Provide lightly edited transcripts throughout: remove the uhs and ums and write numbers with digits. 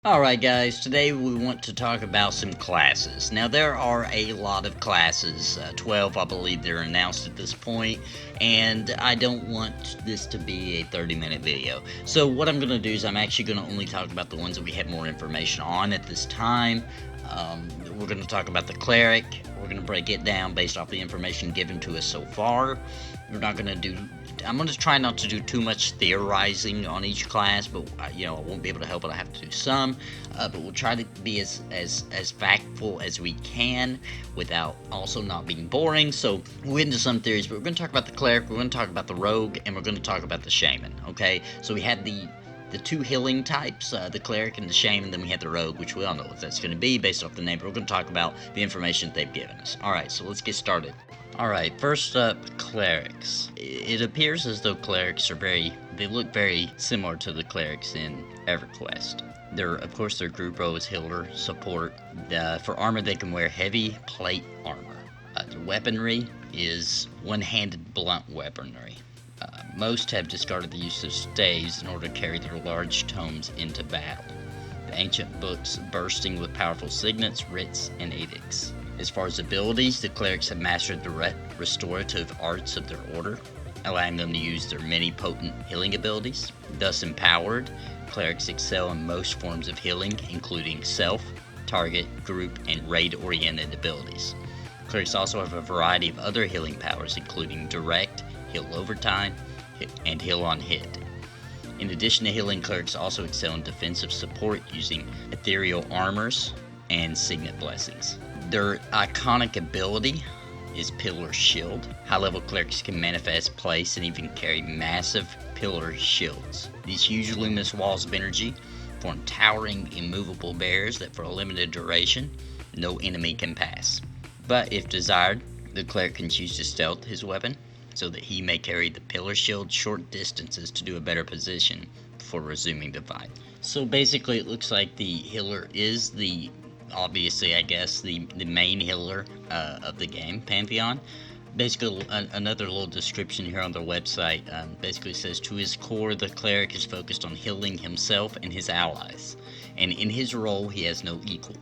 Alright guys, today we want to talk about some classes. Now there are a lot of classes, 12 I believe they're announced at this point, and I don't want this to be a 30-minute video. So what I'm going to do is I'm actually going to only talk about the ones that we have more information on at this time. We're going to talk about the Cleric. We're going to break it down based off the information given to us so far. I'm going to try not to do too much theorizing on each class, but I won't be able to help it. I have to do some, but we'll try to be as factful as we can without also not being boring. So we'll get into some theories, but we're going to talk about the Cleric, we're going to talk about the Rogue, and we're going to talk about the Shaman. Okay, so we had the two healing types, the Cleric and the Shaman, then we had the Rogue, which we all know what that's going to be based off the name, but we're going to talk about the information that they've given us. Alright, so let's get started. Alright, first up, Clerics. It appears as though Clerics they look very similar to the Clerics in EverQuest. Of course, their group role is healer, support. For armor, they can wear heavy plate armor. Their weaponry is one-handed blunt weaponry. Most have discarded the use of staves in order to carry their large tomes into battle. The ancient books bursting with powerful signets, writs, and edicts. As far as abilities, the Clerics have mastered the restorative arts of their order, allowing them to use their many potent healing abilities. Thus empowered, Clerics excel in most forms of healing, including self, target, group, and raid-oriented abilities. Clerics also have a variety of other healing powers, including direct, heal over time, and heal on hit. In addition to healing, Clerics also excel in defensive support using ethereal armors and signet blessings. Their iconic ability is Pillar Shield. High-level Clerics can manifest, place, and even carry massive pillar shields. These huge luminous walls of energy form towering, immovable barriers that for a limited duration, no enemy can pass. But if desired, the Cleric can choose to stealth his weapon so that he may carry the Pillar Shield short distances to do a better position before resuming the fight. So basically it looks like the healer is obviously, I guess, the main healer of the game, Pantheon. Basically, another little description here on their website basically says, to his core, the Cleric is focused on healing himself and his allies, and in his role, he has no equal.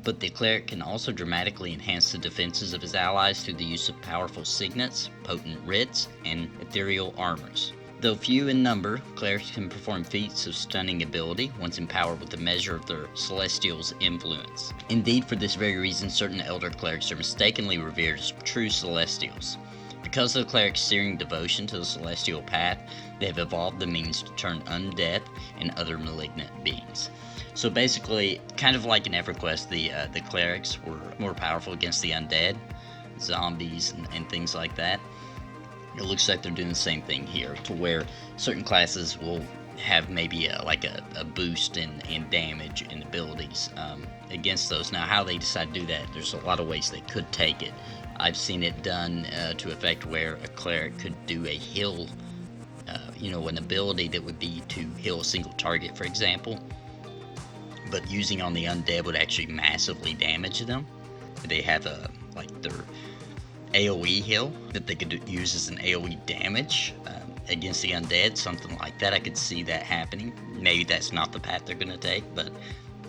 But the Cleric can also dramatically enhance the defenses of his allies through the use of powerful signets, potent writs, and ethereal armors. Though few in number, Clerics can perform feats of stunning ability once empowered with a measure of their Celestial's influence. Indeed, for this very reason, certain Elder Clerics are mistakenly revered as true Celestials. Because of the Cleric's searing devotion to the Celestial path, they have evolved the means to turn undead and other malignant beings. So basically, kind of like in EverQuest, the Clerics were more powerful against the undead, zombies, and things like that. It looks like they're doing the same thing here, to where certain classes will have maybe a boost in damage and abilities against those. Now, how they decide to do that, there's a lot of ways they could take it. I've seen it done to effect where a Cleric could do a heal, an ability that would be to heal a single target, for example, but using on the undead would actually massively damage them. They have their AoE heal that they could use as an AoE damage against the undead, something like that. I could see that happening. Maybe that's not the path they're going to take, but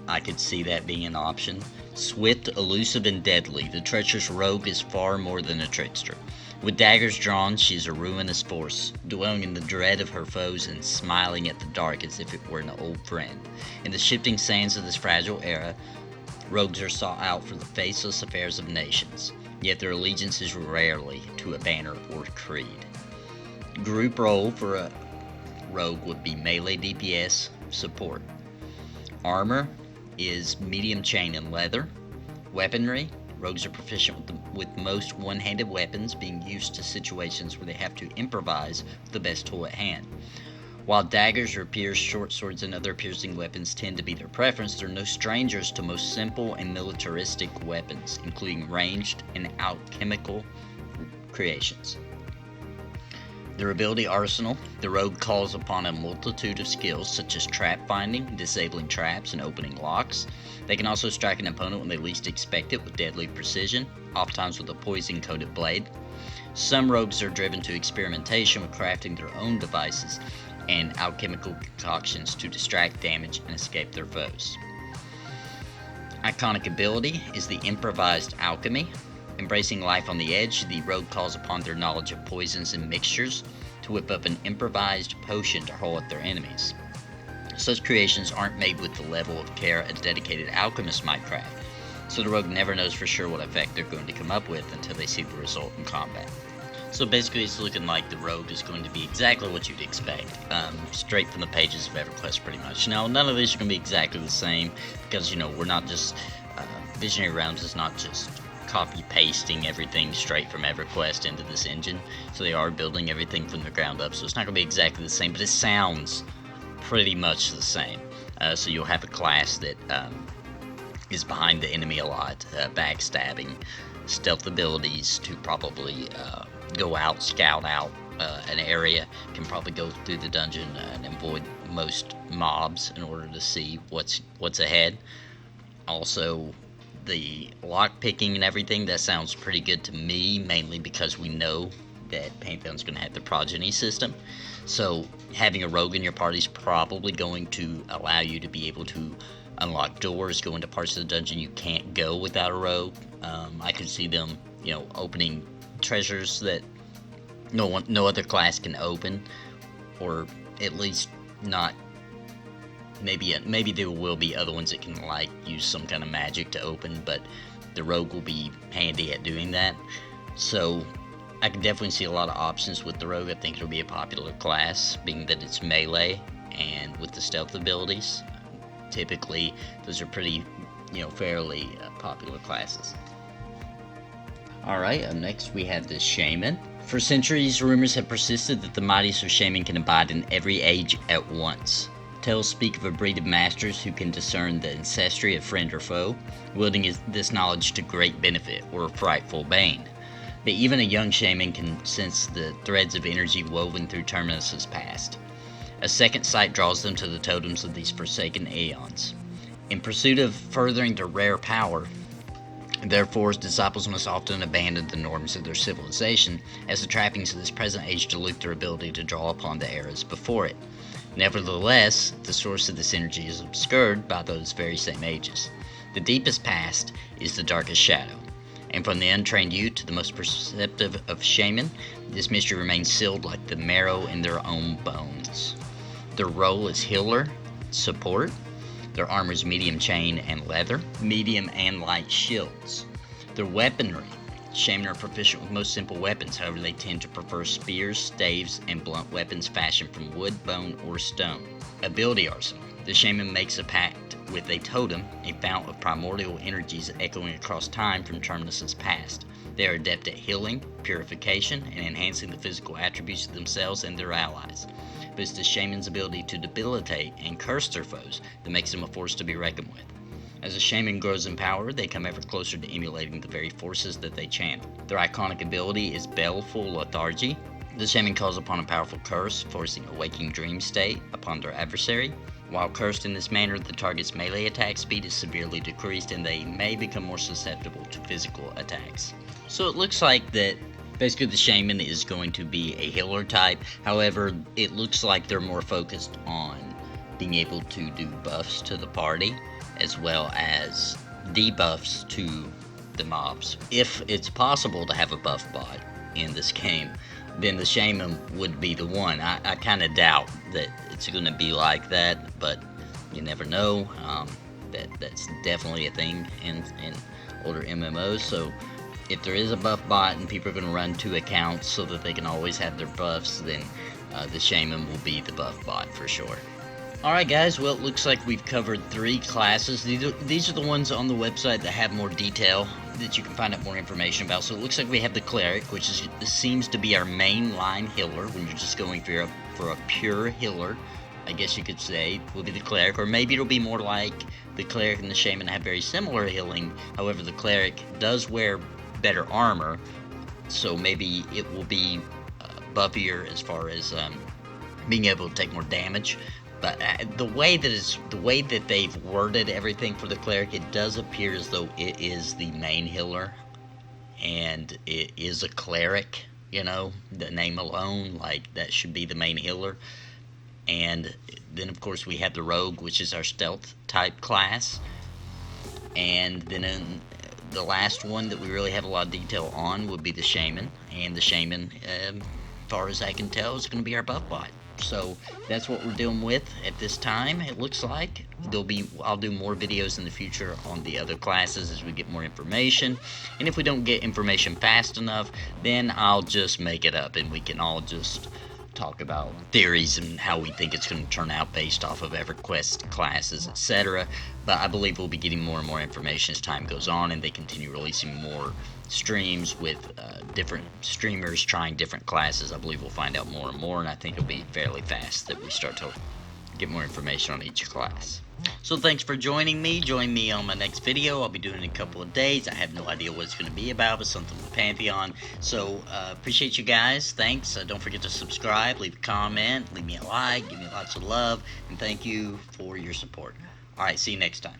I could see that being an option. Swift, elusive, and deadly, the treacherous Rogue is far more than a trickster. With daggers drawn, she is a ruinous force, dwelling in the dread of her foes and smiling at the dark as if it were an old friend. In the shifting sands of this fragile era, rogues are sought out for the faceless affairs of nations, yet their allegiance is rarely to a banner or creed. Group role for a rogue would be melee DPS support. Armor is medium chain and leather. Weaponry, rogues are proficient with most one-handed weapons, being used to situations where they have to improvise with the best tool at hand. While daggers, rapiers, short swords, and other piercing weapons tend to be their preference, they're no strangers to most simple and militaristic weapons, including ranged and alchemical creations. Their ability arsenal, the rogue calls upon a multitude of skills such as trap finding, disabling traps, and opening locks. They can also strike an opponent when they least expect it with deadly precision, oftentimes with a poison-coated blade. Some rogues are driven to experimentation with crafting their own devices, and alchemical concoctions to distract, damage, and escape their foes. Iconic ability is the improvised alchemy. Embracing life on the edge, the rogue calls upon their knowledge of poisons and mixtures to whip up an improvised potion to hurl at their enemies. Such creations aren't made with the level of care a dedicated alchemist might craft, so the rogue never knows for sure what effect they're going to come up with until they see the result in combat. So basically it's looking like the rogue is going to be exactly what you'd expect, straight from the pages of EverQuest pretty much. Now none of these are going to be exactly the same, because we're not just, Visionary Realms is not just copy pasting everything straight from EverQuest into this engine, so they are building everything from the ground up, so it's not going to be exactly the same, but it sounds pretty much the same. So you'll have a class that is behind the enemy a lot, backstabbing, stealth abilities to probably go out, scout out an area, can probably go through the dungeon and avoid most mobs in order to see what's ahead. Also, the lock picking and everything, that sounds pretty good to me, mainly because we know that Pantheon's going to have the progeny system. So having a rogue in your party is probably going to allow you to be able to unlock doors, go into parts of the dungeon you can't go without a rogue. I could see them, opening treasures that no other class can open, or at least not. Maybe there will be other ones that can use some kind of magic to open, but the rogue will be handy at doing that. So I can definitely see a lot of options with the rogue. I think it'll be a popular class, being that it's melee and with the stealth abilities. Typically, those are pretty, fairly popular classes. Alright, up next we have the Shaman. For centuries, rumors have persisted that the mightiest of Shaman can abide in every age at once. Tales speak of a breed of masters who can discern the ancestry of friend or foe, wielding this knowledge to great benefit or frightful bane. But even a young shaman can sense the threads of energy woven through Terminus's past. A second sight draws them to the totems of these forsaken aeons. In pursuit of furthering their rare power, therefore, disciples must often abandon the norms of their civilization, as the trappings of this present age dilute their ability to draw upon the eras before it. Nevertheless, the source of this energy is obscured by those very same ages. The deepest past is the darkest shadow, and from the untrained youth to the most perceptive of shaman, this mystery remains sealed like the marrow in their own bones. Their role is healer, support. Their armor is medium chain and leather, medium and light shields. Their weaponry. Shaman are proficient with most simple weapons, however they tend to prefer spears, staves, and blunt weapons fashioned from wood, bone, or stone. Ability arsenal. The shaman makes a pact with a totem, a fount of primordial energies echoing across time from Terminus's past. They are adept at healing, purification, and enhancing the physical attributes of themselves and their allies. But it's the shaman's ability to debilitate and curse their foes that makes them a force to be reckoned with. As a shaman grows in power, they come ever closer to emulating the very forces that they channel. Their iconic ability is Baleful Lethargy. The shaman calls upon a powerful curse, forcing a waking dream state upon their adversary. While cursed in this manner, the target's melee attack speed is severely decreased and they may become more susceptible to physical attacks. So it looks like that basically the shaman is going to be a healer type. However, it looks like they're more focused on being able to do buffs to the party, as well as debuffs to the mobs. If it's possible to have a buff bot in this game, then the Shaman would be the one. I kind of doubt that it's going to be like that, but you never know. That's definitely a thing in older MMOs, so if there is a buff bot and people are going to run 2 accounts so that they can always have their buffs, then the Shaman will be the buff bot for sure. Alright guys, well it looks like we've covered 3 classes. These are the ones on the website that have more detail that you can find out more information about. So it looks like we have the Cleric, which seems to be our main line healer when you're just going for a pure healer. I guess you could say will be the Cleric, or maybe it'll be more like the Cleric and the Shaman have very similar healing. However, the Cleric does wear better armor, so maybe it will be buffier as far as being able to take more damage. But the way that they've worded everything for the Cleric, it does appear as though it is the main healer, and it is a Cleric. The name alone, like, that should be the main healer. And then of course we have the rogue, which is our stealth type class. And then in the last one that we really have a lot of detail on would be the shaman. And the shaman, as far as I can tell, is going to be our buff bot. So that's what we're dealing with at this time. It looks like I'll do more videos in the future on the other classes as we get more information. And if we don't get information fast enough, then I'll just make it up and we can all just talk about theories and how we think it's going to turn out based off of EverQuest classes, etc. But I believe we'll be getting more and more information as time goes on and they continue releasing more streams with different streamers trying different classes. I believe we'll find out more and more, and I think it'll be fairly fast that we start to get more information on each class. So thanks for joining me. Join me on my next video. I'll be doing it in a couple of days. I have no idea what it's going to be about, but something with Pantheon. So appreciate you guys. Thanks. Don't forget to subscribe, leave a comment, leave me a like, give me lots of love, and thank you for your support. Alright, see you next time.